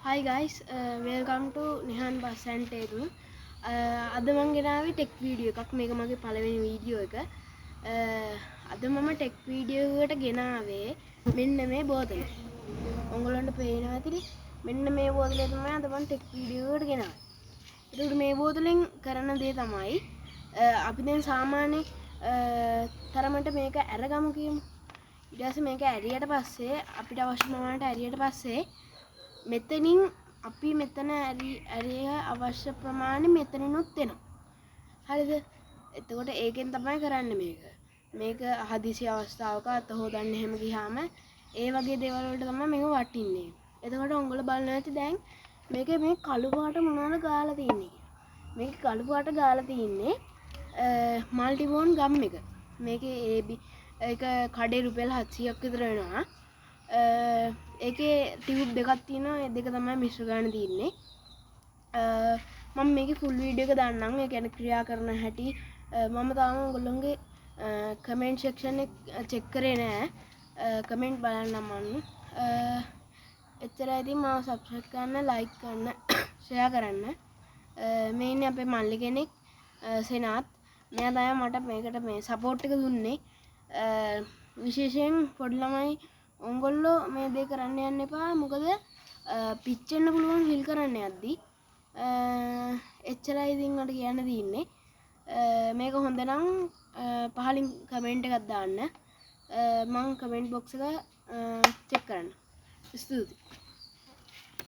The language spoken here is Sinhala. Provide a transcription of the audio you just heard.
Hi guys, welcome to Nihan Bus and Table. අද මම ගෙනාවේ ටෙක් වීඩියෝ එකක්. මේක මගේ පළවෙනි වීඩියෝ එක. අද මම ටෙක් වීඩියෝ එකට ගෙනාවේ මෙන්න මේ බෝතලේ. ඔයගොල්ලන්ට පේනවා ඇතිනේ. මෙන්න මේ බෝතලේ තමයි අද මම ටෙක් වීඩියෝ එකට ගෙනාවේ. ඒකට මේ බෝතලෙන් කරන දේ තමයි අපි දැන් සාමාන්‍ය තරමට මේක අරගමු කියමු. ඊට පස්සේ මේක ඇරියට පස්සේ අපිට අවශ්‍ය ප්‍රමාණයට ඇරියට පස්සේ මෙතනින් අපි මෙතන ඇරිය අවශ්‍ය ප්‍රමාණය මෙතනිනුත් එනවා. හරිද? එතකොට ඒකෙන් තමයි කරන්නේ මේක. මේක හදිසි අවස්ථාවක අත හොදන්න එහෙම ගියාම ඒ වගේ දේවල් වලට තමයි මේක වටින්නේ. එතකොට උංගල බලන්න ඇති දැන් මේකේ මේ කළු පාට මොනවද ගාලා තින්නේ කියලා. මේකේ කළු පාට ගාලා තින්නේ මල්ටිබෝන් ගම් එක. මේකේ ඒක කඩේ රුපියල් 700ක් විතර වෙනවා. ඒකේ ටියුබ් දෙකක් තියෙනවා. ඒ දෙක තමයි මිශ්‍ර ගන්න තියෙන්නේ. මම මේකේ ෆුල් වීඩියෝ එක දාන්නම්. ඒ කියන්නේ ක්‍රියා කරන හැටි මම තාම ඔයගොල්ලෝගේ කමෙන්ට් සෙක්ෂන් එක චෙක් කරේ නෑ. කමෙන්ට් බලන්නම් මම. එච්චරයි. ඉතින් මාව සබ්ස්ක්‍රයිබ් කරන්න, ලයික් කරන්න, ෂෙයා කරන්න. මේ ඉන්නේ අපේ මල්ලි කෙනෙක් සෙනාත්. මෙයා තමයි මට මේකට මේ සපෝට් එක දුන්නේ. විශේෂයෙන් පොඩි ළමයි ඔයගොල්ලෝ මේ දේ කරන්න යන්න එපා. මොකද පිච්චෙන්න පුළුවන් හිල් කරන්න යද්දී. එච්චරයි ඉතින් මට කියන්න තියෙන්නේ. මේක හොඳ නම් පහලින් කමෙන්ට් එකක් දාන්න. මම කමෙන්ට් බොක්ස් එක චෙක් කරන්න. ස්තුතියි.